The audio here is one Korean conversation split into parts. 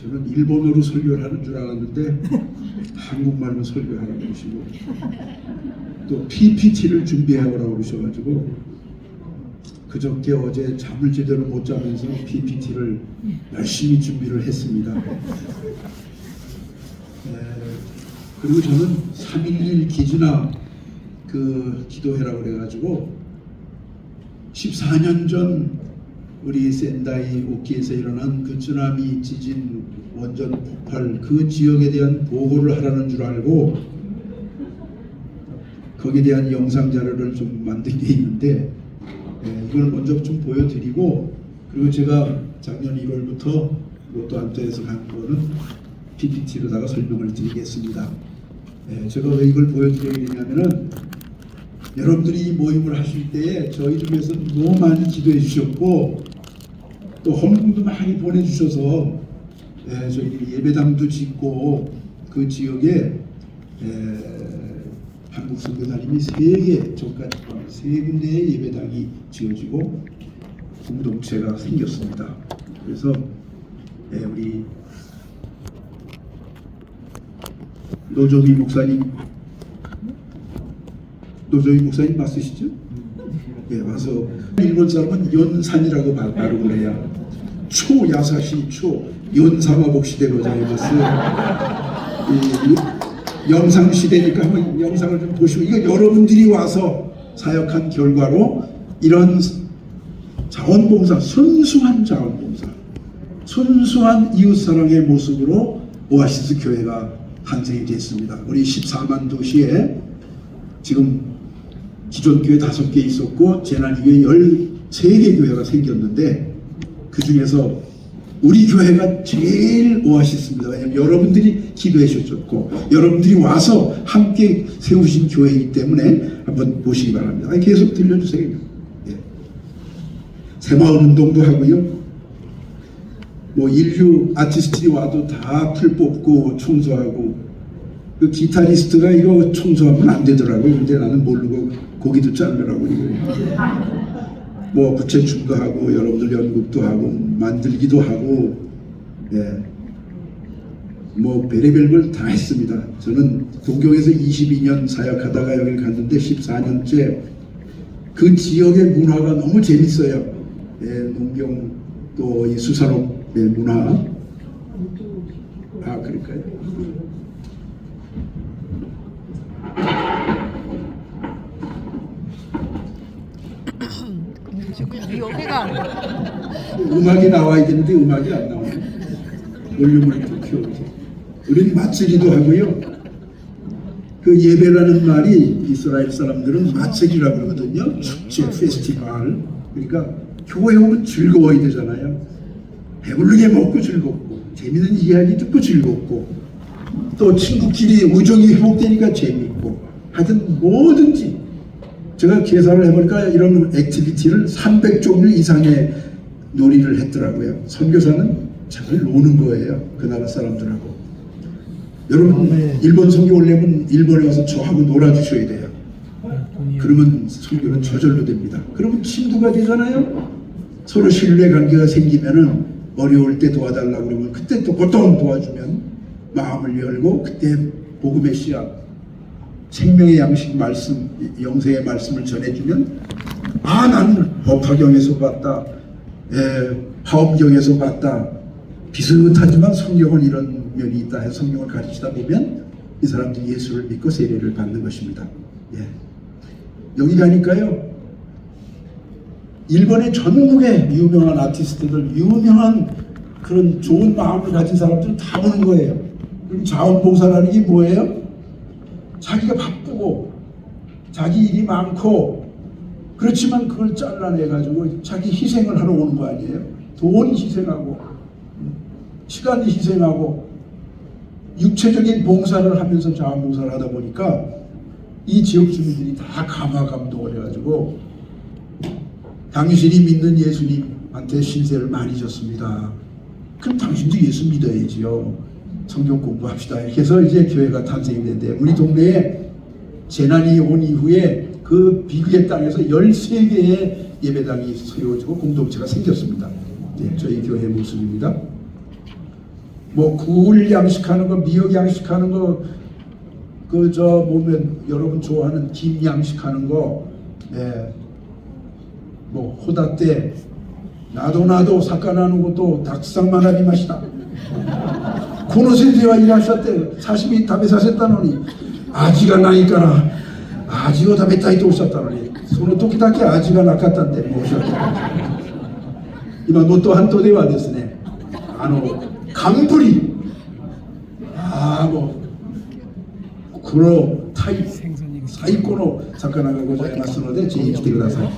저는 일본어로 설교를 하는 줄 알았는데 한국말로 설교하라고 그러시고 또 PPT를 준비해오라고 그러셔가지고 그저께 어제 잠을 제대로 못 자면서 PPT를 열심히 준비를 했습니다. 그리고 저는 3.11 기준화 그 기도회라고 그래가지고 14년 전 우리 센다이 오키에서 일어난 그 쓰나미 지진 원전 폭발 그 지역에 대한 보고를 하라는 줄 알고 거기에 대한 영상 자료를 좀 만든 게 있는데 이걸 먼저 좀 보여드리고 그리고 제가 작년 1월부터 로또 한자에서 간 거는 PPT로다가 설명을 드리겠습니다. 제가 왜 이걸 보여드리게 되냐면은 여러분들이 모임을 하실 때에 저희를 위해서 너무 많이 기도해 주셨고 또 헌금도 많이 보내주셔서 저희들이 예배당도 짓고 그 지역에 한국 선교사님이 3개 저까지 3군데의 예배당이 지어지고 공동체가 생겼습니다. 그래서 우리 노조미 목사님 맞으시죠? 와서 일본 사람은 연산이라고 발음을 해야 초야사시 초 연사마복시대 고자이마스 영상 시대니까 한번 영상을 좀 보시고 이거 여러분들이 와서 사역한 결과로 이런 자원봉사 순수한 자원봉사 순수한 이웃사랑의 모습으로 오아시스 교회가 탄생이 됐습니다. 우리 14만 도시에 지금 기존 교회 5개 있었고 재난교회 13개 교회가 생겼는데 그 중에서 우리 교회가 제일 오아시스입니다. 왜냐하면 여러분들이 기도해 주셨고 여러분들이 와서 함께 세우신 교회이기 때문에 한번 보시기 바랍니다. 계속 들려주세요. 새마을 운동도 하고요. 뭐 인류 아티스트들이 와도 다 풀 뽑고 청소하고 그 기타리스트가 이거 청소하면 안 되더라고요. 근데 나는 모르고 고기도 자르라고 이거예요. 뭐 부채춤도 하고 여러분들 연극도 하고 만들기도 하고 뭐 별의별 걸 다 했습니다. 저는 동경에서 22년 사역하다가 여기를 갔는데 14년째 그 지역의 문화가 너무 재밌어요. 농경 또 이 수산업의 문화. 그럴까요? 여기가 음악이 나와야 되는데 음악이 안 나와요. 볼륨을 좀 키워보세요. 우리는 마쓰기도 하고요. 그 예배라는 말이 이스라엘 사람들은 마쓰기라고 그러거든요. 축제, 페스티벌. 그러니까 교회 오면 즐거워야 되잖아요. 배부르게 먹고 즐겁고 재밌는 이야기 듣고 즐겁고 또 친구끼리 우정이 회복되니까 재밌고 하여튼 뭐든지 제가 계산을 해보니까 이런 액티비티를 300종류 이상의 놀이를 했더라고요. 선교사는 잘 노는 거예요. 그 나라 사람들하고. 여러분 일본 선교 오려면 일본에 와서 저하고 놀아주셔야 돼요. 그러면 선교는 저절로 됩니다. 그러면 친구가 되잖아요. 서로 신뢰관계가 생기면은 어려울 때 도와달라고 그러면 그때 또 보통 도와주면 마음을 열고 그때 복음의 씨앗 생명의 양식 말씀, 영생의 말씀을 전해주면 나는 법화경에서 봤다, 화엄경에서 봤다, 비슷하지만 성경은 이런 면이 있다 해서 성경을 가르치다 보면 이 사람들이 예수를 믿고 세례를 받는 것입니다. 여기 가니까요 일본의 전국의 유명한 아티스트들, 유명한 그런 좋은 마음을 가진 사람들 다 오는 거예요. 그럼 자원봉사라는 게 뭐예요? 자기가 바쁘고 자기 일이 많고 그렇지만 그걸 잘라내가지고 자기 희생을 하러 오는 거 아니에요? 돈 희생하고 시간 희생하고 육체적인 봉사를 하면서 자원봉사를 하다 보니까 이 지역 주민들이 다 감화감동을 해가지고 당신이 믿는 예수님한테 신세를 많이 졌습니다. 그럼 당신도 예수 믿어야지요. 성경 공부합시다. 이렇게 해서 이제 교회가 탄생이 됐는데 우리 동네에 재난이 온 이후에 그 비극의 땅에서 13개의 예배당이 세워지고 공동체가 생겼습니다. 저희 교회 모습입니다. 뭐 굴 양식하는 거, 미역 양식하는 거, 그 저 보면 여러분 좋아하는 김 양식하는 거, 예, 뭐 호다떼, 나도 사카나는 것도 닭상만 하니 맛이다. 고노센세와 일하셨대. 사시미 다베 사셨다노니 아지가 나니까나 아지を食べたいとおっしゃったのに、その時だけ味がなかったって申し訳ない。今能登半島ではですね、寒ブリ、もうこのタイ最高の魚がございますので、ぜひ来てください。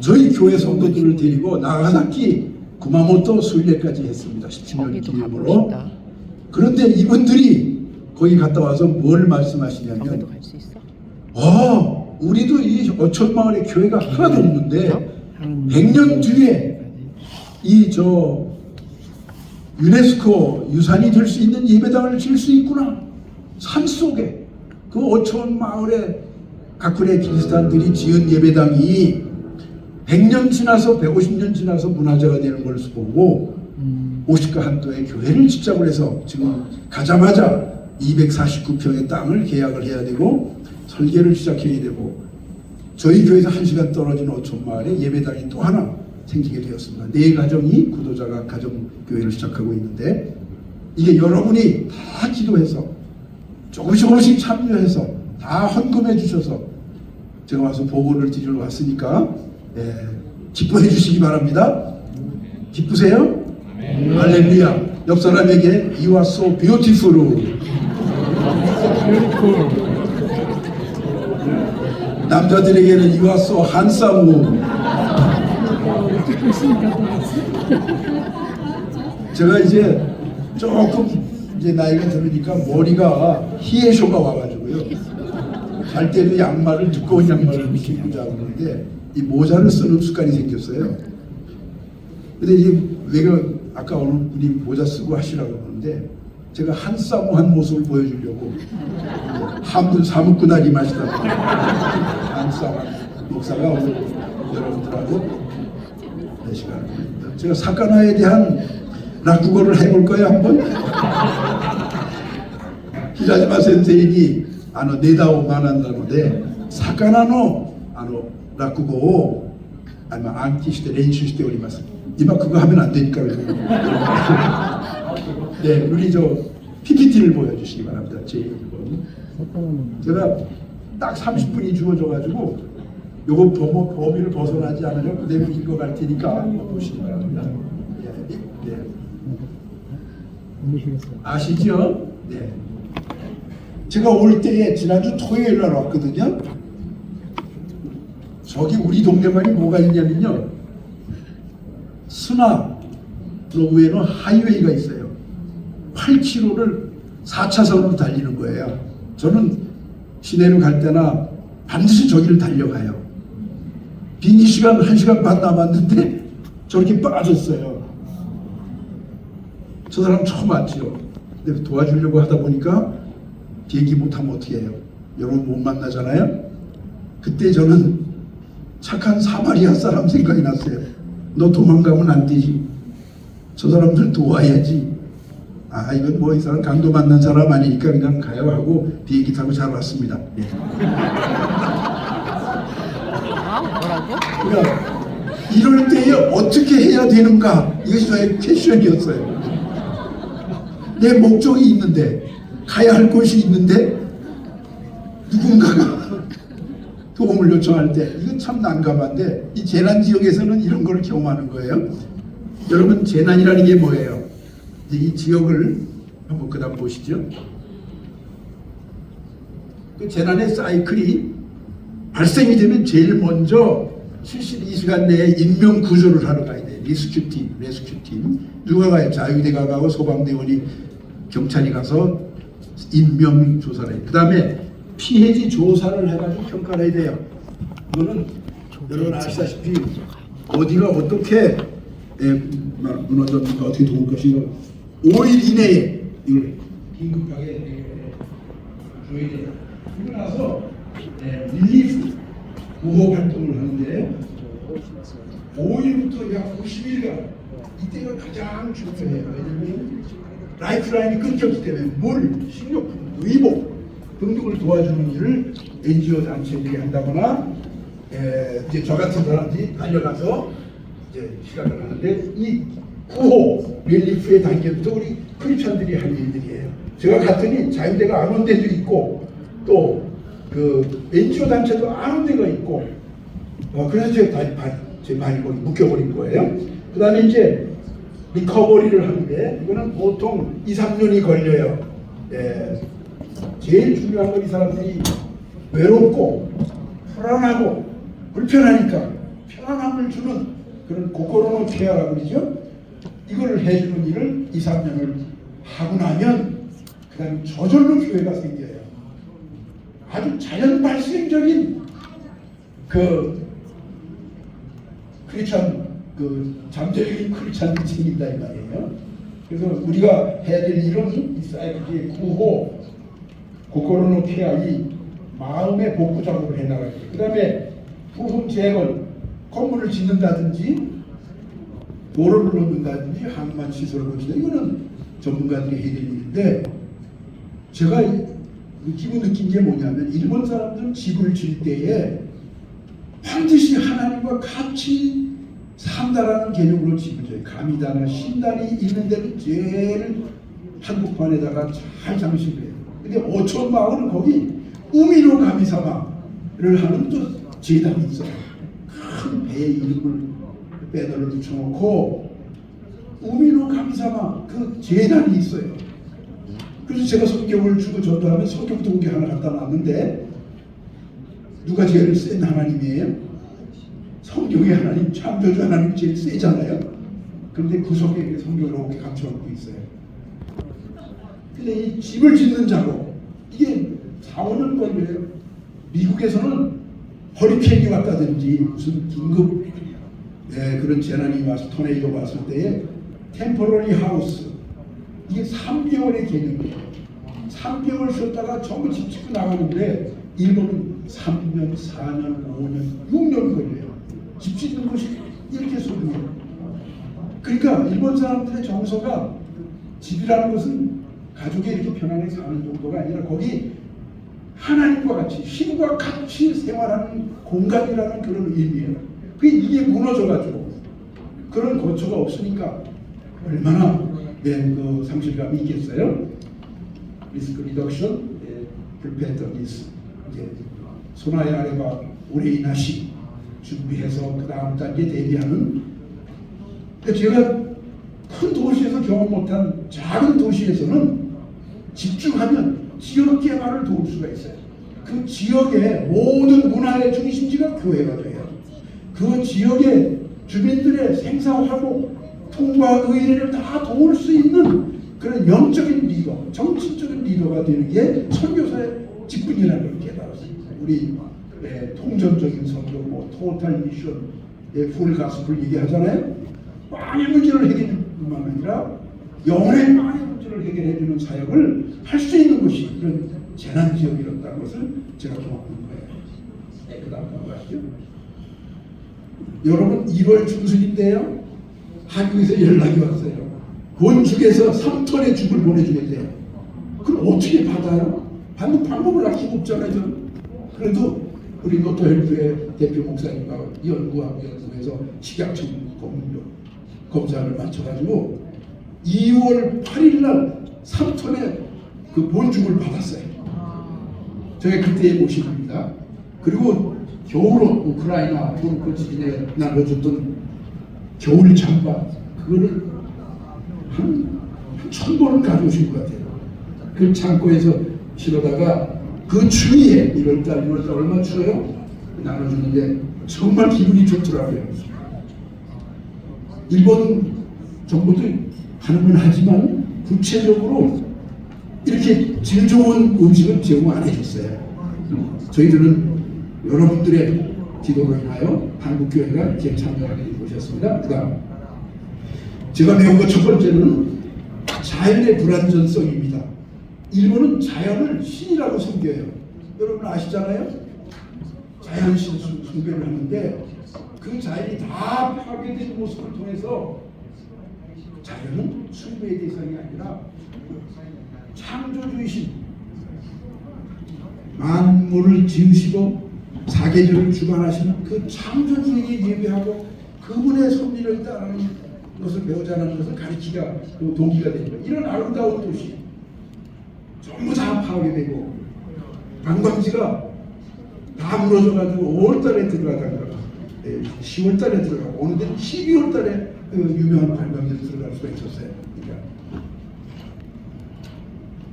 저희 교회 성도들을 데리고 나가사키, 구마모토, 순례까지 했습니다. 17년 기념으로. 그런데 이분들이 거기 갔다 와서 뭘 말씀하시냐면, 우리도 이 어촌마을에 교회가 하나도 없는데 100년 뒤에 이 저 유네스코 유산이 될 수 있는 예배당을 지을 수 있구나. 산속에 그 어촌마을에 가쿠레 키리스탄들이 지은 예배당이 100년 지나서 150년 지나서 문화재가 되는 걸 보고 오시카 한도에 교회를 집작을 해서 지금 가자마자 249평의 땅을 계약을 해야 되고 설계를 시작해야 되고, 저희 교회에서 1시간 떨어진 어촌마을에 예배당이 또 하나 생기게 되었습니다. 4가정이 구도자가 가정교회를 시작하고 있는데, 이게 여러분이 다 기도해서 조금씩 참여해서 다 헌금해 주셔서 제가 와서 보고를 드리러 왔으니까 기뻐해 주시기 바랍니다. 기쁘세요? 할렐루야. 옆 사람에게 You are so beautiful. 남자들에게는 You are so handsome. 제가 이제 조금 이제 나이가 들으니까 머리가 희애쇼가 와가지고요. 갈 때도 양말을 두꺼운 양말을 신고 자는데 이 모자를 쓰는 습관이 생겼어요. 근데 이제 왜가 아까 어느 분이 모자 쓰고 하시라고 그러는데 제가 한싸무한 모습을 보여주려고 한분 사묵구나리 마시다 한싸무 목사가 오늘 여러분들하고 네 시간을 보냅니다. 제가 사카나에 대한 라쿠고를 해볼까요 한번? 히라지마 센세이니 네다오 만한다는데 사카나노 라쿠고を暗記して練習しております。今 그거 하면 안 되니까. 네, 우리 저 PPT를 보여주시기 바랍니다. 제1번. 제가 딱 30분이 주어져가지고 요거 범위를 벗어나지 않으려고 그대로 읽어갈 테니까 보시기 바랍니다. 네. 아시죠? 네. 제가 올 때에 지난주 토요일 날 왔거든요. 저기 우리 동네만이 뭐가 있냐면요, 스나 로우에는 하이웨이가 있어요. 8km를 4차선으로 달리는 거예요. 저는 시내로 갈 때나 반드시 저기를 달려가요. 비행기 시간 1시간 반 남았는데 저렇게 빠졌어요. 저 사람 처음 왔죠. 근데 도와주려고 하다 보니까 비행기 못하면 어떻게 해요? 여러분 못 만나잖아요. 그때 저는 착한 사마리아 사람 생각이 났어요. 너 도망가면 안 되지. 저 사람들 도와야지. 이건 뭐 이 사람 강도 만난 사람 아니니까 그냥 가요 하고 비행기 타고 잘 왔습니다. 예. 뭐라고? 그러니까 이럴 때에 어떻게 해야 되는가, 이것이 저의 퀘션이었어요. 내 목적이 있는데, 가야 할 곳이 있는데 누군가가 도움을 요청할 때 이건 참 난감한데, 이 재난 지역에서는 이런 걸 경험하는 거예요. 여러분, 재난이라는 게 뭐예요? 이제 이 지역을 한번 그다음 보시죠. 그 재난의 사이클이 발생이 되면 제일 먼저 72시간 내에 인명 구조를 하러 가야 돼. 레스큐팀. 누가 가요? 자유대가 가고 소방대원이, 경찰이 가서 인명 조사를 해요. 그 다음에 피해지 조사를 해가지고 평가를 해야 돼요. 이거는 여러분 아시다시피 어디가 어떻게 무너졌는가, 어떻게 도울 것인가 5일 이내에 이걸 긴급하게 줘야 돼요. 그리고 나서 릴리프 구호 활동을 하는데 5일부터 약 90일간 이때가 가장 중요해요. 왜냐면 라이프라인이 끊겼기 때문에 물, 식료품, 의복 등등을 도와주는 일을 NGO 단체들이 한다거나 이제 저 같은 사람들이 달려가서 이제 시작을 하는데 이 구호 릴리프의 단계부터 우리 크리스천들이 할 일들이에요. 제가 갔더니 자유대가 안 온 데도 있고 또 그 NGO 단체도 안 온 데가 있고 그래서 제 많이 거기 묶여버린 거예요. 그 다음에 이제 리커버리를 하는데 이거는 보통 2, 3년이 걸려요. 제일 중요한 건 이 사람들이 외롭고 불안하고 불편하니까 편안함을 주는 그런 고코로노 케어라고 그러죠. 이거를 해주는 일을 2, 3년을 하고 나면 그 다음에 저절로 교회가 생겨요. 아주 자연 발생적인 그 크리스천 잠재적인 크리스천이 생긴다 이 말이에요. 그래서 우리가 해야 될 일은 있어야 그게 구호 고코로노 케어 이 마음의 복구 작업을 해나가요. 그 다음에 부흥 재건 건물을 짓는다든지 도로를 놓는다든지 항만 시설을 고친다 이거는 전문가들이 해야 될 일인데 제가 기분 느낀 게 뭐냐면 일본 사람들은 집을 질 때에 반드시 하나님과 같이 산다라는 개념으로 집을 져요. 가미다나 신단이 있는 데는 제일 한복판에다가 잘 장식을 해요. 근데 오천 마을은 거기 우미노 가미사마를 하는 또 제단이 있어요. 큰 배에 이름을 배달을 붙여놓고 우미노 가미사마 그 제단이 있어요. 그래서 제가 성경을 주고 전도하면 성경 동기 하나 갖다 놨는데 누가 제일 센 하나님이에요? 성경의 하나님, 창조주 하나님 제일 세잖아요. 그런데 그 속에 성경을 이렇게 감춰놓고 있어요. 근데 이 집을 짓는 작업 이게 4, 5년 걸려요. 미국에서는 허리케인이 왔다든지 무슨 긴급 그런 재난이 와서 토네이도가 왔을 때에 템포러리 하우스 이게 3개월의 개념이에요. 3개월 쉬었다가 전부 집 짓고 나가는데 일본은 3년, 4년, 5년, 6년 걸려요. 집 짓는 것이 이렇게 소중해요. 그러니까 일본 사람들의 정서가 집이라는 것은 가족이 이렇게 편안하게 사는 정도가 아니라 거기 하나님과 같이 신과 같이 생활하는 공간이라는 그런 의미예요. 이게 무너져가지고 그런 거처가 없으니까 얼마나 그 상실감이 있겠어요. 리스크 리덕션, 프리페어리티스 이제 소나의 아래가 오래 인하시 준비해서 그 다음 단계 대비하는. 제가 큰 도시에서 경험 못한 작은 도시에서는 집중하면 지역 개발을 도울 수가 있어요. 그 지역의 모든 문화의 중심지가 교회가 돼요. 그 지역의 주민들의 생사화복, 통과 의례를 다 도울 수 있는 그런 영적인 리더, 정치적인 리더가 되는 게 선교사의 직분이라는 걸 깨달았어요. 우리 통전적인 선교, 토탈 미션, 풀 가스펠 얘기하잖아요. 빵의 문제를 해결할 뿐만 아니라 영혼의 빵의 문제를 해결해주는 사역을 할 수 있는 것이 이런 재난 지역이었다는 것을 제가 경험한 거예요. 그 다음 넘어가시죠. 여러분 1월 중순인데요. 한국에서 연락이 왔어요. 본죽에서 3톤의 죽을 보내주겠대요. 그럼 어떻게 받아요? 받는 방법을 알 수가 없잖아요. 저는. 그래도 우리 노토헬프의 대표 목사님과 연구하고 연구해서 식약청 검사를 맞춰가지고 2월 8일 날 3톤의 그 본죽을 받았어요. 저희 그때의 모습입니다. 그리고 겨울옷 우크라이나 토르코치에 나눠줬던 겨울 잠바 그거를 한 1000번을 가져오신 것 같아요. 그 창고에서 실어다가 그 추위에 1월달 2월달 얼마나 추워요? 나눠주는데 정말 기분이 좋더라고요. 일본 정부도 하는 건 하지만 구체적으로 이렇게 질 좋은 음식은 제공 안 해줬어요. 저희들은 여러분들의 기도로 인하여 한국교회가 이렇게 참여하게 되셨습니다. 그 다음 제가 배운 것 첫 번째는 자연의 불완전성입니다. 일본은 자연을 신이라고 섬겨요. 여러분 아시잖아요? 자연신 숭배를 하는데 그 자연이 다 파괴된 모습을 통해서 자연은 숭배의 대상이 아니라 창조주이신 만물을 지으시고 사계절을 주관하시는 그 창조주에게 예배하고 그분의 섭리를 따르는 것을 배우자는 것을 가르치기가 그 동기가 됩니다. 이런 아름다운 도시 전부 다 파괴되고 관광지가 다 무너져가지고 5월달에 들어가다가 10월달에 들어가고 어느 데는 12월달에 그 유명한 관광지로 들어갈 수가 있었어요. 그러니까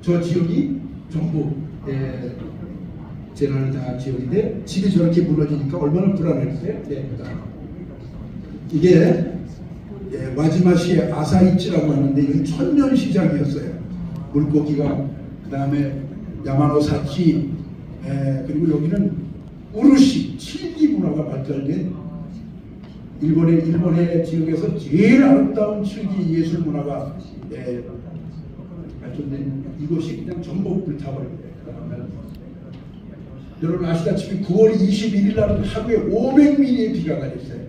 저 지역이 전부 재난을 당한 지역인데 집이 저렇게 무너지니까 얼마나 불안했어요. 이게 와지마시의 아사이치라고 하는데 이건 천년시장이었어요. 물고기가 그 다음에 야마노사치 그리고 여기는 우루시 칠기 문화가 발달된 일본의 지역에서 제일 아름다운 칠기 예술 문화가 발전된 이곳이 그냥 전부 불타버립니다. 여러분 아시다시피 9월 21일 날 하루에 500mm의 비가 가렸어요.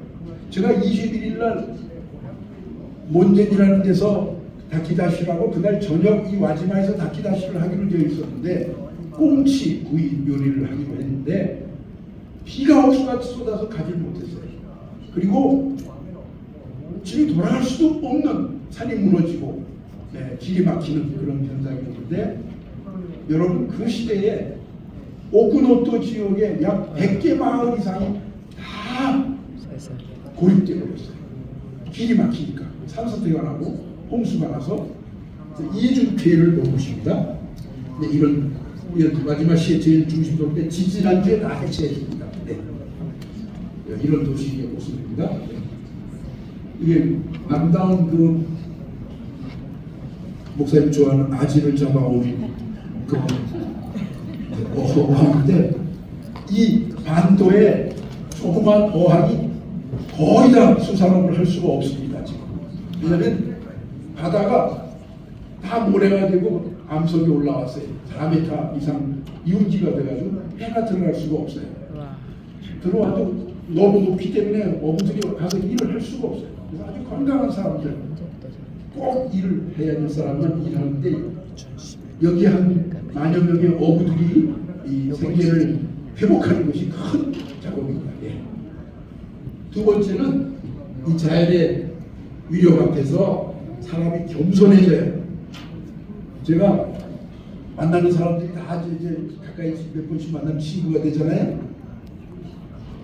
제가 21일 날 몬덴이라는 데서 다키다시라고 그날 저녁 이 와지마에서 다키다시를 하기로 되어 있었는데 꽁치 구이 요리를 하기로 했는데 비가 억수같이 쏟아서 가질 못했어요. 그리고 집이 돌아갈 수도 없는 산이 무너지고 길이 막히는 그런 현상이었는데 여러분 그 시대에 오쿠노토 지역에 약 100개 마을 이상이 다 고립되어 버렸어요. 길이 막히니까 산사태가 나고 홍수가 나서 이중 피해를 본 것입니다. 이런 와지마시의 제일 중심도인데 지지난주에 다 해체했습니다. 이런 도시의 모습입니다. 이게 아름다운 그 목사님 좋아하는 아지를 잡아온 그 어항인데 이 반도에 조그만 어항이 거의 다 수산업을 할 수가 없습니다. 지금. 왜냐하면 바다가 다 모래가 되고 암석이 올라왔어요. 4m 이상 이온기가 돼가지고 해가 들어갈 수가 없어요. 들어와도 너무 높기 때문에 어부들이 가서 일을 할 수가 없어요. 그래서 아주 건강한 사람들 꼭 일을 해야 될 사람만 일하는데 여기 한 만여 명의 어부들이 이 생계를 회복하는 것이 큰 작업입니다. 두 번째는 이 자연의 위력 앞에서 사람이 겸손해져요. 제가 만나는 사람들이 다 이제 가까이 몇 번씩 만나면 친구가 되잖아요.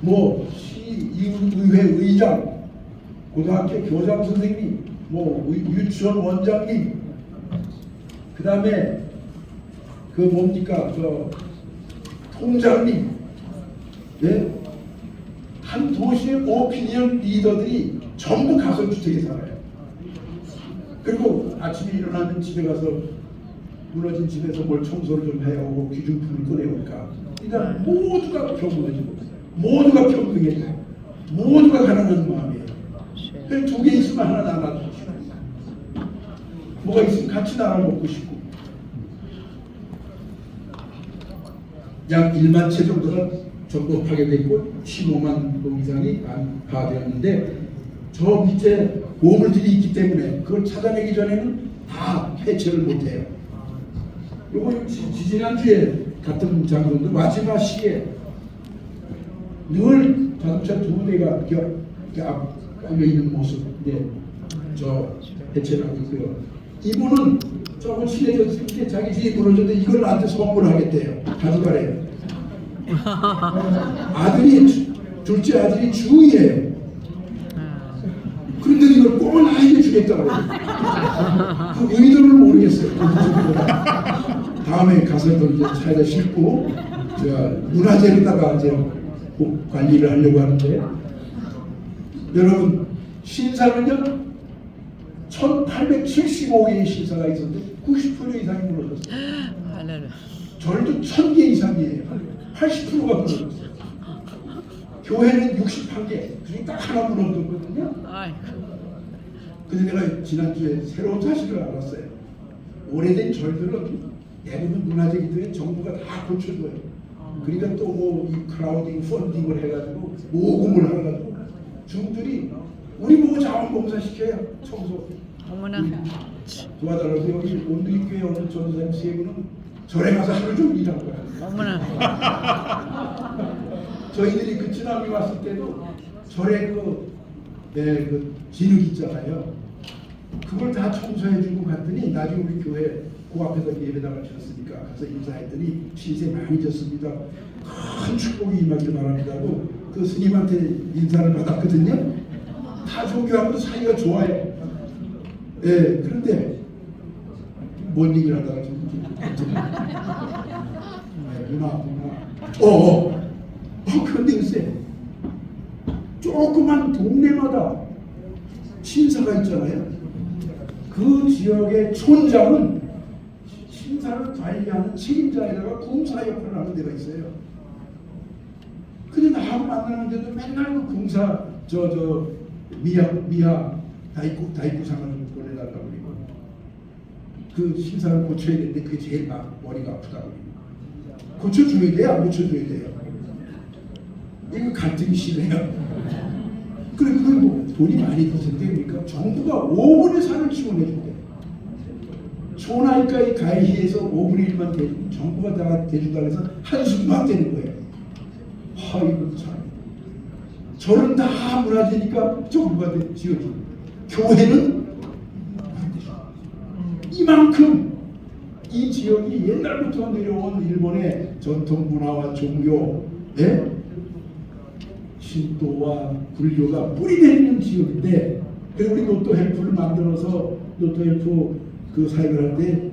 뭐 시의회 의장, 고등학교 교장 선생님, 뭐 유치원 원장님, 그 다음에 그 뭡니까 저 통장님, 한 도시의 오피니언 리더들이 전부 가설주택에 살아요. 그리고 아침에 일어나면 집에 가서 무너진 집에서 뭘 청소를 좀 해오고 귀중품을 꺼내올까. 그러니까 모두가 평등해지고 모두가 평등해져. 모두가 가난한 마음이에요. 그냥 두 개 있으면 하나 나눠주고 싶고 뭐가 있으면 같이 나눠 먹고 싶고 약 1만 채 정도가 전부 파괴됐고 15만 동 이상이 파괴되었는데 저 밑에 보물들이 있기 때문에 그걸 찾아내기 전에는 다 해체를 못해요. 그리고 지지난주에 같은 장소인데 마지막 시에 늘 자동차 두 대가 이렇게 앞에 있는 모습, 저 해체를 하고 있고요. 이분은 조금 친해졌을 때 자기 집이 무너졌는데 이걸 나한테 선물하겠대요. 가져가래요. 둘째 아들이 주의해요. 그런데 이걸 꼬만 아이에게 주겠다고. 그 의도를 모르겠어요. 다음에 가서도 이제 차에다 싣고 제가 문화재로다가 이제 관리를 하려고 하는데 여러분 신사는요 1875개의 신사가 있었는데 90% 이상이 무너졌어요. 절도 1000개 이상이에요. 80%가 무너졌어요. 교회는 61개, 그중에 딱 하나 무너졌거든요. 근데 내가 지난주에 새로운 사실을 알았어요. 오래된 절들은 대부분 문화재이기 때문에 정부가 다 고쳐줘요. 그러니까 또 뭐 이 크라우딩 펀딩을 해가지고 모금을 해가지고 중들이 우리 보고 자원봉사 시켜요. 청소 어머나. 도와달라고. 여기 온두리교회 오는 전도사님 세 분은 절에 가서 하루 종일 일한 거야. 어머나. 저희들이 그 쓰나미 왔을 때도 절에 그 진흙 있잖아요. 그걸 다 청소해주고 갔더니 나중에 우리 교회 그 앞에서 예배당을 지었으니까 가서 인사했더니 신세 많이 졌습니다. 큰 축복이 임하기를 바랍니다고 그 스님한테 인사를 받았거든요. 다 종교하고도 사이가 좋아요. 예, 그런데 뭔 얘기를 하다가 좀 누나 그런데 글쎄 조그만 동네마다 신사가 있잖아요. 그 지역의 촌장은 신사를 관리하는 책임자에다가 공사 역할을 하는 데가 있어요. 근데 나하고 만나는데도 맨날 그 공사 미야 다이쿠상을 보내달라고 그러고 그 신사를 고쳐야 되는데 그게 제일 머리가 아프다고 그러고 고쳐줘야 돼요? 안 고쳐줘야 돼요? 이거 갈등이 심해요. 그래 그걸 뭐 돈이 많이 드는데 그러니까 정부가 5분의 4를 지원해 준대. 소나이가의 가해에서 5분의 1만 대주고 정부가 다 대준다고 해서 한숨도 안 되는 거예요. 이거 참. 저는 다 무너지니까 정부가 지어주고 교회는 이만큼 이 지역이 옛날부터 내려온 일본의 전통 문화와 종교, 신도와 불교가 뿌리내리는 지역인데, 그리고 우리 노토 헬프를 만들어서 노토 헬프 그 사역을 할 때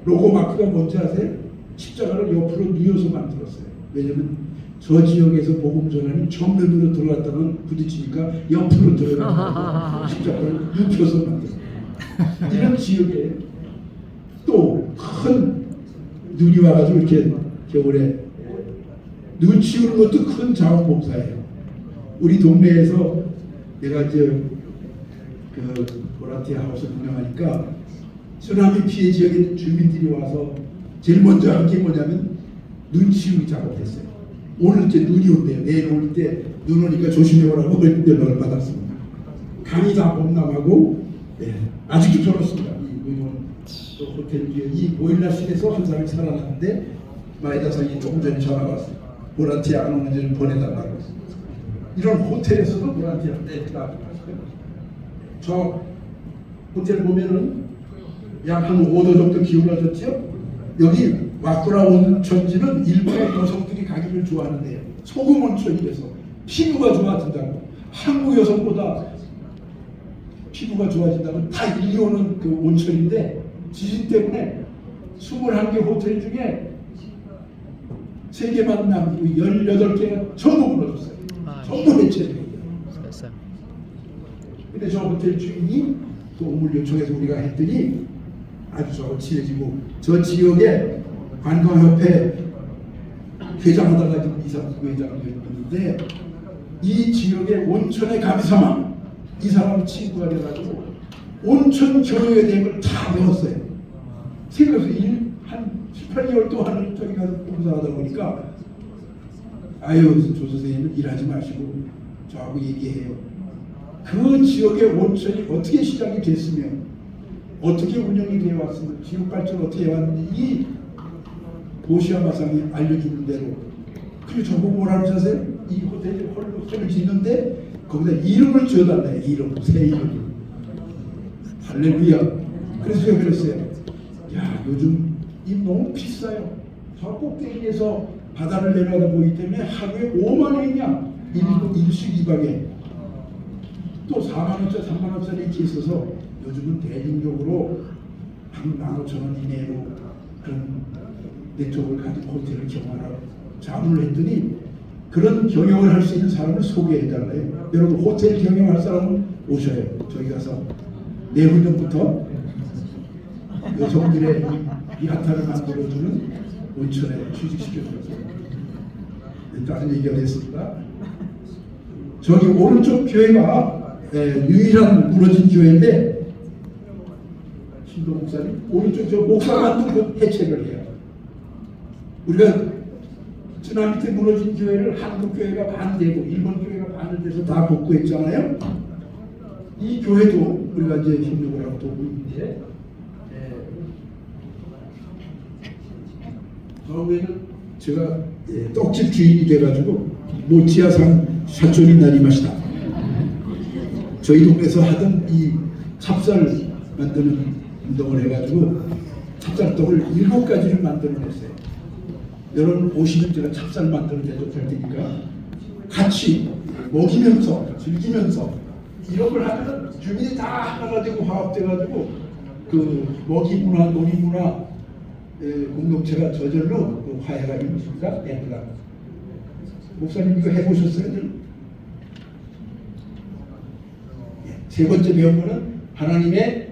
로고 마크가 뭔지 아세요? 십자가를 옆으로 뉘어서 만들었어요. 왜냐면 저 지역에서 복음 전환이 정면으로 들어갔다면 부딪히니까 옆으로 들어가서 십자가를 눕혀서 만들었어요. 이런 지역에 또 큰 눈이 와가지고 이렇게 겨울에 눈 치우는 것도 큰 자원봉사예요. 우리 동네에서 내가 이제 그 보라티아 하우스 운영하니까 쓰나미 피해 지역에 주민들이 와서 제일 먼저 한 게 뭐냐면 눈 치우기 작업했어요. 오늘 이제 눈이 온대요. 내일 올 때 눈 오니까 조심해 오라고 연락을 받았습니다. 강이 다 범람하고 아직도 저렇습니다. 또 호텔 뒤에 이 보일러실에서 한 사람이 살아났는데 마이다상이 조금 전에 전화가 왔어요. 보라티아 안 오는지를 보내달라고. 이런 호텔에서도 보라티아인데 저 호텔 보면은 약 한 5도 정도 기울어졌죠. 여기 와꾸라 온천지는 일본의 여성들이 가기를 좋아하는데요. 소금 온천이라서 피부가 좋아진다고. 한국 여성보다 피부가 좋아진다고 다 일려오는 그 온천인데 지진 때문에 21개 호텔 중에 3개만 남고 18개가 전부 무너졌어요. 전부 해체돼요. 근데 저 호텔 주인이 도움을 요청해서 우리가 했더니 아주 저하고 친해지고 저 지역에 관광협회 회장하다가 지금 이사회장을 했는데 이 지역의 온천에 감사만 이 사람 친구가 돼가지고 온천 교육에 대한 걸 다 배웠어요. 생각해서 한 18개월 동안 저기 가서 봉사하다 보니까 조 선생님은 일하지 마시고 저하고 얘기해요. 그 지역의 온천이 어떻게 시작이 됐으면 어떻게 운영이 되어 왔으면 지역 발전 어떻게 해왔는지 이 보시아 마상이 알려주는 대로. 그리고 저보고 뭐라고 하세요? 이 호텔이 홀을 짓는데 거기다 이름을 지어달래요. 새 이름. 할렐루야. 그래서 제가 그랬어요. 야, 요즘 이 너무 비싸요. 저 꼭대기에서 바다를 내려다 보기 때문에 하루에 5만 원이냐 일식 2박에 또 4만 원짜리 3만 원짜리 이렇게 있어서 요즘은 대중적으로 한 15,000원 이내로 그런 네트워크를 가진 호텔을 경험하라고 자문을 했더니 그런 경영을 할 수 있는 사람을 소개해달래요. 여러분 호텔 경영할 사람은 오셔요. 저기 가서 내후년부터 여성들의 이 핫타를 만들어주는 온천에 취직시켜주세요. 다른 얘기가 됐습니다. 저기 오른쪽 교회가 유일한 무너진 교회인데 신도 목사님 오른쪽 저 목사가 그 해체를 해요. 우리가 쓰나미 때 무너진 교회를 한국 교회가 반대고 일본 교회가 아는 데서 다 복구했잖아요. 이 교회도 우리가 이제 협력을 하고 도고 있는데, 다음에는 제가 떡집 주인이 돼가지고 모치아산 사촌이 나리마시다. 저희 동네에서 하던 이 찹쌀 만드는 운동을 해가지고 찹쌀떡을 7가지를 만들어냈어요. 여러분 오시면 제가 찹쌀 만드는 데도 될 테니까 같이 먹이면서 즐기면서 이런 걸 하면 주민이 다 하나가 되고 화합돼가지고 그 먹이 문화, 놀이 문화 공동체가 저절로 그 화해가 이루어집니다. 목사님 이거 해보셨어요? 세 번째 배운 거는 하나님의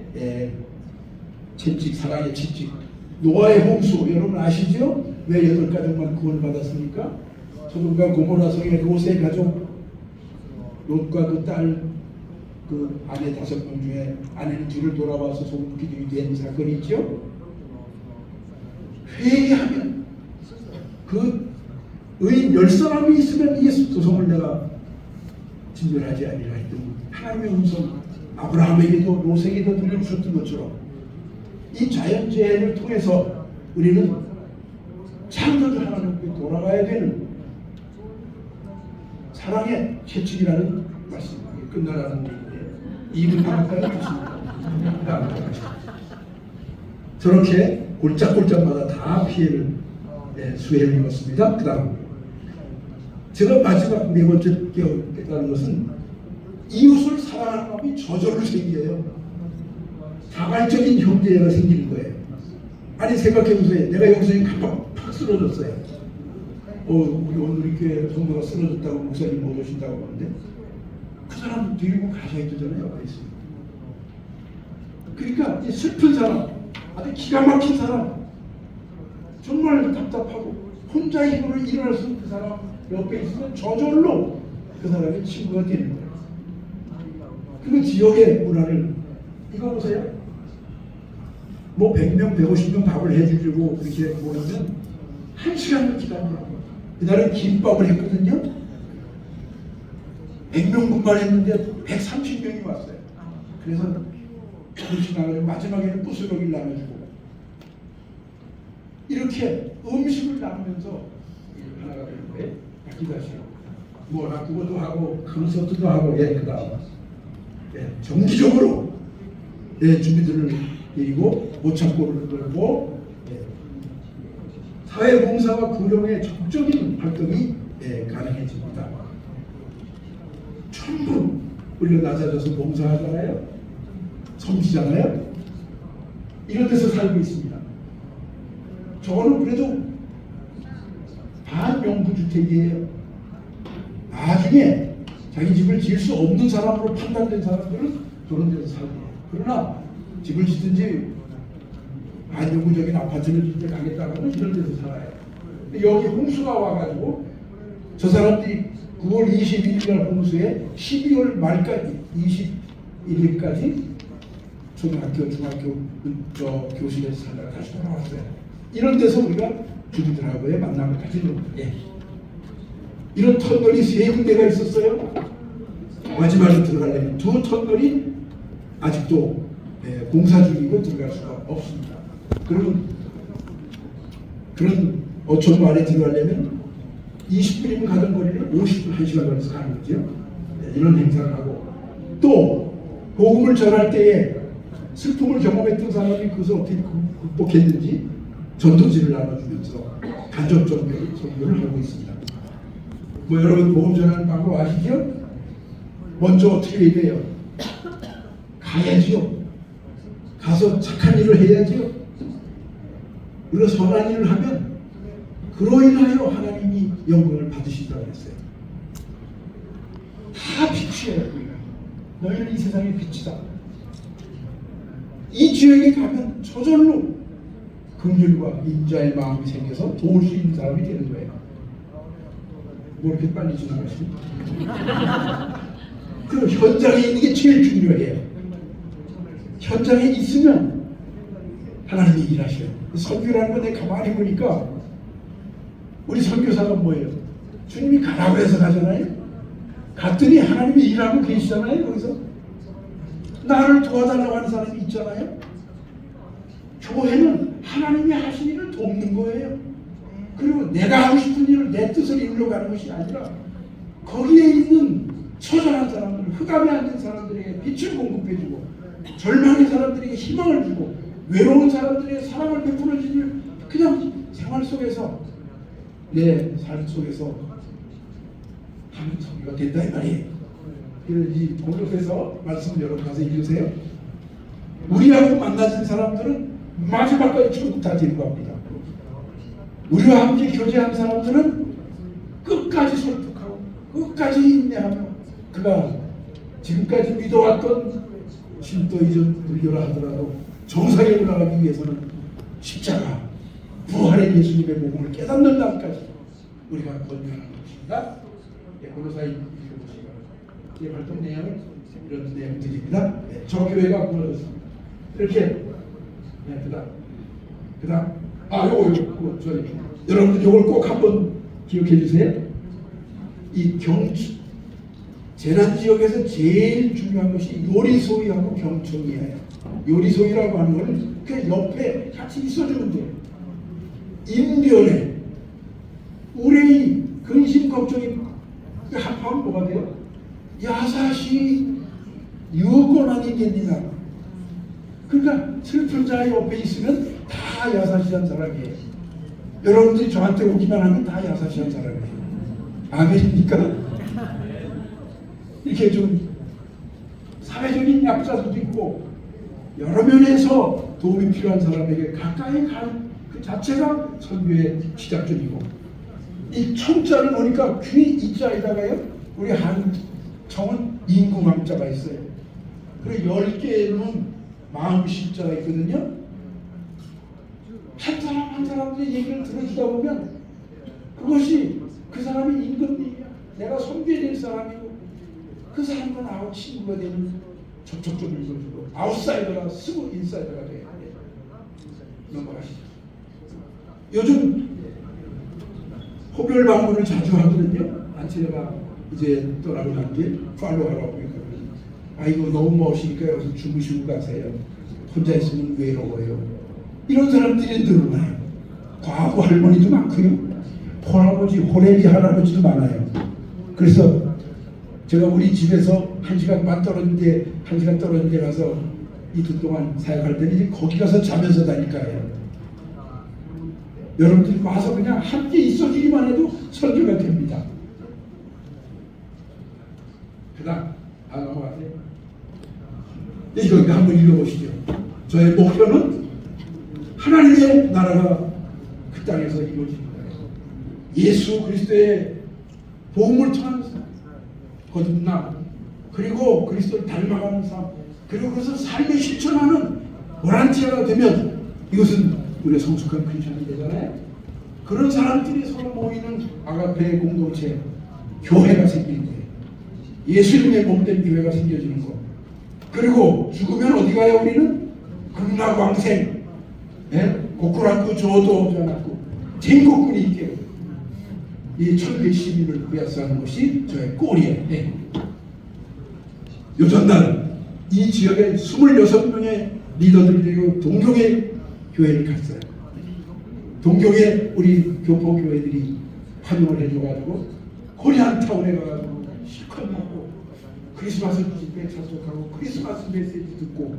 채찍, 사랑의 채찍. 노아의 홍수 여러분 아시죠? 왜 8가족만 구원을 받았습니까? 소돔과 고모라 성의 롯의 가족, 롯과 그 딸, 그 아내 5명 중에 아내는 뒤를 돌아와서 소금 기둥이 된 사건이 있죠. 회개하면 그 의인 10사람이 있으면 이 소송을 내가 진멸하지 아니라 했던 하나님의 음성, 아브라함에게도 롯에게도 들려주셨던 것처럼 이 자연재해를 통해서 우리는 창조주 하나님께 돌아가야 되는 사랑의 채찍이라는 말씀이 끝나라는 얘기인데 이분 남았다는 뜻입니다. 저렇게 골짝골짝마다 다 피해를 수혜를 입었습니다. 그 다음 제가 마지막 4번째 깨달은 것은 이웃을 사랑하는 마음이 저절로 생겨요. 자발적인 형제가 생기는 거예요. 아니 생각해보세요. 내가 여기서 갑자기 팍 쓰러졌어요. 우리 오늘 교회 성도가 쓰러졌다고 목사님 못 오신다고 하는데 그 사람 데리고 가셔야 되잖아요. 옆에 있으면. 그러니까 이 슬픈 사람, 아주 기가 막힌 사람, 정말 답답하고 혼자 힘으로 일어날 수 있는 그 사람 옆에 있으면 저절로 그 사람의 친구가 되는 거예요. 그리고 지역의 문화를 이거 보세요. 뭐 100명, 150명 밥을 해주려고 그렇게 모이면 1시간을 기다려요. 그날은 김밥을 했거든요. 100명분만 했는데 130명이 왔어요. 그래서 조금씩 나가지고 마지막에는 부스러기를 나눠주고 이렇게 음식을 나누면서 하나가 되는 거예요. 기다시요. 뭐 그것도 하고 콘서트도 하고 그 다음 정기적으로 주민들을 데리고 모창골을 들고 사회봉사와 구령의 적극적인 활동이 가능해집니다. 전부 올려 낮아져서 봉사하잖아요. 섬기잖아요. 이런 데서 살고 있습니다. 저는 그래도 반영구주택이에요. 나중에 자기 집을 지을 수 없는 사람으로 판단된 사람들은 그런 데서 살고요. 그러나 집을 짓든지 반영구적인 아파트를 짓때 가겠다고 하면 이런 데서 살아요. 여기 홍수가 와가지고 저 사람들이 9월 21일 날 홍수에 12월 말까지 21일까지 초등학교, 중학교 교실에서 살다가 다시 돌아왔어요. 이런 데서 우리가 주민들하고의 만남을 가지는 거예요. 이런 터널이 3군데가 있었어요. 마지막으로 들어가려면 2 터널이 아직도 공사 중이고 들어갈 수가 없습니다. 그러면 그런 어촌 마을에 들어가려면 20분이면 가던 거리를 51시간 걸려서 가는 거죠. 이런 행사를 하고 또 복음을 전할 때에 슬픔을 경험했던 사람이 그것을 어떻게 극복했는지 전도지를 나눠주면서 가족 선교를 하고 있습니다. 뭐 여러분 복음 전하는 방법 아시죠? 먼저 어떻게 해야 돼요? 가야지요. 가서 착한 일을 해야지요. 우리가 선한 일을 하면 그로 인하여 하나님이 영광을 받으신다고 했어요. 다 빛이에요. 너희는 이 세상의 빛이다. 이 지역에 가면 저절로 긍휼과 인자의 마음이 생겨서 도울 수 있는 사람이 되는 거예요. 뭐 이렇게 빨리 지나가시죠? 그 현장에 있는 게 제일 중요해요. 현장에 있으면 하나님이 일하셔요. 선교라는 건 내가 가만히 보니까 우리 선교사가 뭐예요? 주님이 가라고 해서 가잖아요. 갔더니 하나님이 일하고 계시잖아요. 거기서 나를 도와달라고 하는 사람이 있잖아요. 교회는 하나님이 하신 일을 돕는 거예요. 그리고 내가 하고 싶은 일을 내 뜻을 이루려 가는 것이 아니라 거기에 있는 처절한 사람들, 흑암에 앉은 사람들에게 빛을 공급해주고 절망의 사람들에게 희망을 주고 외로운 사람들에게 사랑을 베풀어 주는 그냥 생활 속에서 내 삶 속에서 하는 소리가 된다 이 말이에요. 이 고백에서 말씀 여러분 가서 읽으세요. 우리하고 만나진 사람들은 마지막까지 천국 다 데리고 갑니다. 우리와 함께 교제한 사람들은 끝까지 설득하고 끝까지 인내하며 그가 지금까지 믿어왔던 신도이즘 불교라 하더라도 정상에 올라가기 위해서는 십자가 부활의 예수님의 복음을 깨닫는 날까지 우리가 권면하는 것입니다. 골로사이 읽어보시고 이 활동 내용은 이런 내용들입니다. 저 교회가 무너졌습니다. 이렇게 그다음 요거 여러분들 요걸 꼭 한번 기억해 주세요. 이 재난 지역에서 제일 중요한 것이 요리소이하고 경청이에요. 요리소이라고 하는 건 그 옆에 같이 있어주면 돼요. 인변에 우리 근심 걱정이 합하면 뭐가 돼요? 야사시 유권 아니겠느냐. 그러니까 슬픈 자 옆에 있으면 다 야사시한 사람이에요. 여러분들이 저한테 오기만 하면 다 야사시한 사람이에요. 아멘입니까? 이렇게 좀 사회적인 약자들도 있고 여러 면에서 도움이 필요한 사람에게 가까이 가는 그 자체가 선교의 시작점이고 이 청자를 보니까 귀 이자에다가요 우리 한청은 인구망자가 있어요. 그리고 10개는 마음실자가 있거든요. 한 사람 한 사람들의 얘기를 들어주다 보면 그것이 그 사람의 임금님이야. 내가 섬겨야 될 사람이고 그 사람과 나하고 친구가 되는 접촉점을 읽어주고 아웃사이더가 쓰고 인사이더가 돼야 돼. 넘어가시죠. 요즘 호별 방문을 자주 하거든요. 안치레가 이제 떠나고 난 뒤에 팔로우하라고 했거든요. 아이고 너무 멋있으니까 여기서 주무시고 가세요. 혼자 있으면 외로워요. 이런 사람들이 늘어나요. 과부 할머니도 많고요. 폴아버지, 호레비 할아버지도 많아요. 그래서 제가 우리 집에서 1시간 반 떨어진 데 가서 이틀 동안 사역할 때는 이제 거기 가서 자면서 다닐까요? 여러분들이 와서 그냥 함께 있어주기만 해도 설교가 됩니다. 그 다음 넘어가세요. 이거 한번 읽어보시죠. 저의 목표는 하나님의 나라가 그 땅에서 이루어집니다. 예수 그리스도의 복음을 통한 거듭남 그리고 그리스도를 닮아가는 삶 그리고 그것을 삶에 실천하는 보란티아가 되면 이것은 우리의 성숙한 크리스천이 되잖아요. 그런 사람들이 서로 모이는 아가페 공동체 교회가 생기는 거예요. 예수님의 몸된 교회가 생겨지는 거. 그리고 죽으면 어디 가요? 우리는 극락왕생 고쿠라쿠 조도 않았고 진국군이 있게 이 천국의 시민을 구약하는 것이 저의 꼴이에요. 요 전날 이 지역에 26명의 리더들이 되고 동경의 교회를 갔어요. 동경에 우리 교포 교회들이 환영을 해줘가지고 코리안타운에 가가지고 실컷 먹고 크리스마스 집회 참석하고 크리스마스 메시지 듣고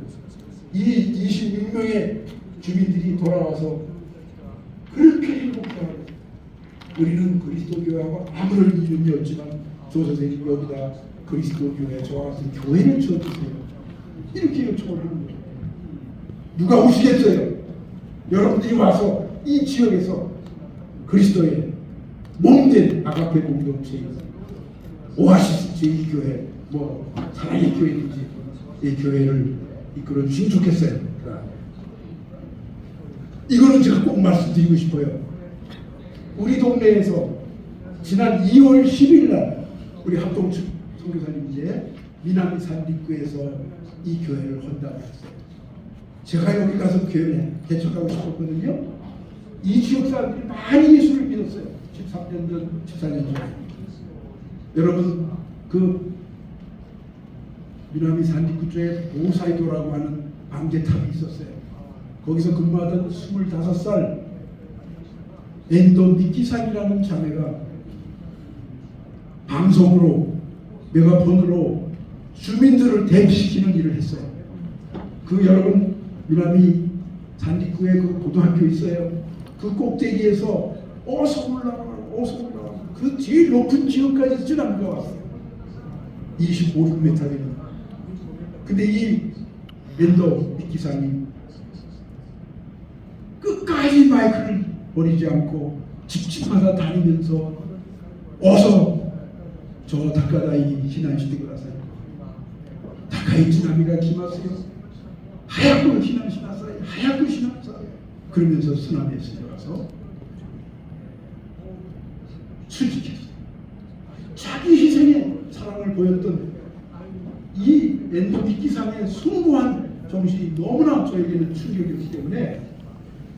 이 26명의 주민들이 돌아와서 그렇게 행복해하고 우리는 그리스도 교회하고 아무런 이름이 없지만 조 선생님 여기다 그리스도 교회 저와 같은 교회를 지어주세요. 이렇게 요청을 하는 거예요. 누가 오시겠어요? 여러분들이 와서 이 지역에서 그리스도의 몸된 아가페 공동체 오아시스 제2교회 사랑의 교회든지 이 교회를 이끌어 주시면 좋겠어요. 이거는 제가 꼭 말씀드리고 싶어요. 우리 동네에서 지난 2월 10일 날 우리 합동측 선교사님 이제 미남 산립구에서 이 교회를 헌답했어요. 제가 여기 가서 교회 개척하고 싶었거든요. 이 지역 사람들이 많이 예수를 믿었어요. 13년 전, 14년 전에. 여러분 그 그 미나미 산디쿠 쪽에 보사이도라고 하는 방제탑이 있었어요. 거기서 근무하던 25살 엔도 미키상이라는 자매가 방송으로 메가폰으로 주민들을 대피시키는 일을 했어요. 그 여러분 미나미 산디쿠에 그 고등학교 있어요. 그 꼭대기에서 어서 올라가 그 제일 높은 지역까지 지나가 왔어요. 25m 되는. 근데 이 엔도 미키상이 끝까지 마이크를 버리지 않고 집집마다 다니면서 어서 저 다카다이避難してください. 다카이 쓰나미가 기마세요. 하얗고避難しなさい. 하얗고避難하세요. 그러면서 쓰나미에 들어가서 수직했어요. 자기 희생의 사랑을 보였던 이 엔도 미키상의 숭고한 정신이 너무나 저에게는 충격이었기 때문에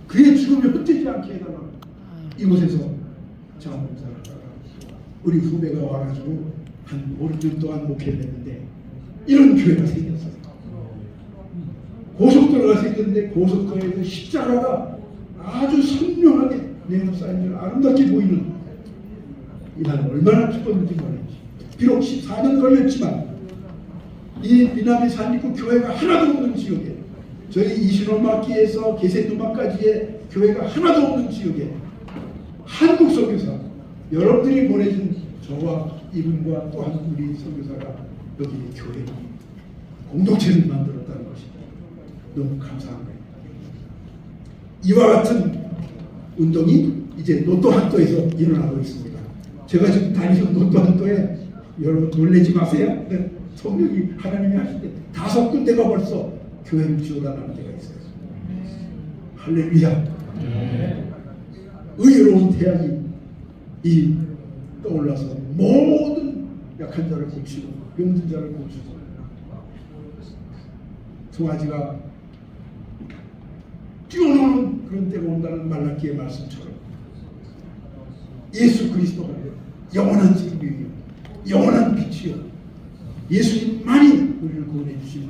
그의 죽음이 헛되지 않게 해달라. 이곳에서 자원봉사를 하다가 우리 후배가 와가지고 한 5년 동안 목회를 했는데 이런 교회가 생겼어요. 고속도로가 생겼는데 고속도로에서 십자가가 아주 선명하게 내어 쌓인 아름답게 보이는 이날 얼마나 기뻤는지 모르지. 비록 14년 걸렸지만 이 미나미 산디쿠 교회가 하나도 없는 지역에, 저희 이신호마키에서 게센누마까지의 교회가 하나도 없는 지역에 한국 선교사, 여러분들이 보내준 저와 이분과 또한 우리 선교사가 여기 교회 공동체를 만들었다는 것이 너무 감사한 거예요. 이와 같은 운동이 이제 노토한도에서 일어나고 있습니다. 제가 지금 다니는 노토한도에 여러분 놀라지 마세요. 네, 성령이 하나님이 하실 때 5군데가 벌써 교회를 지어달라는 데가 있어요. 할렐루야. 의로운 태양이 이 떠올라서 모든 약한 자를 고치고 병든 자를 고치고 송아지가 뛰어노는 그런 때가 온다는 말라기의 말씀처럼 예수 그리스도가 영원한 생명이요 영원한 빛이요 예수님만이 우리를 구원해 주시는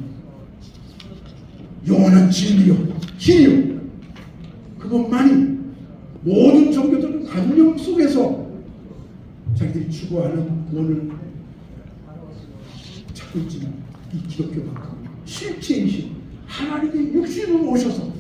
영원한 진리요 길이요 그것만이 모든 종교들은 관념 속에서 자기들이 추구하는 구원을 찾고 있지만 이 기독교만큼 실체이신 하나님의 육신으로 오셔서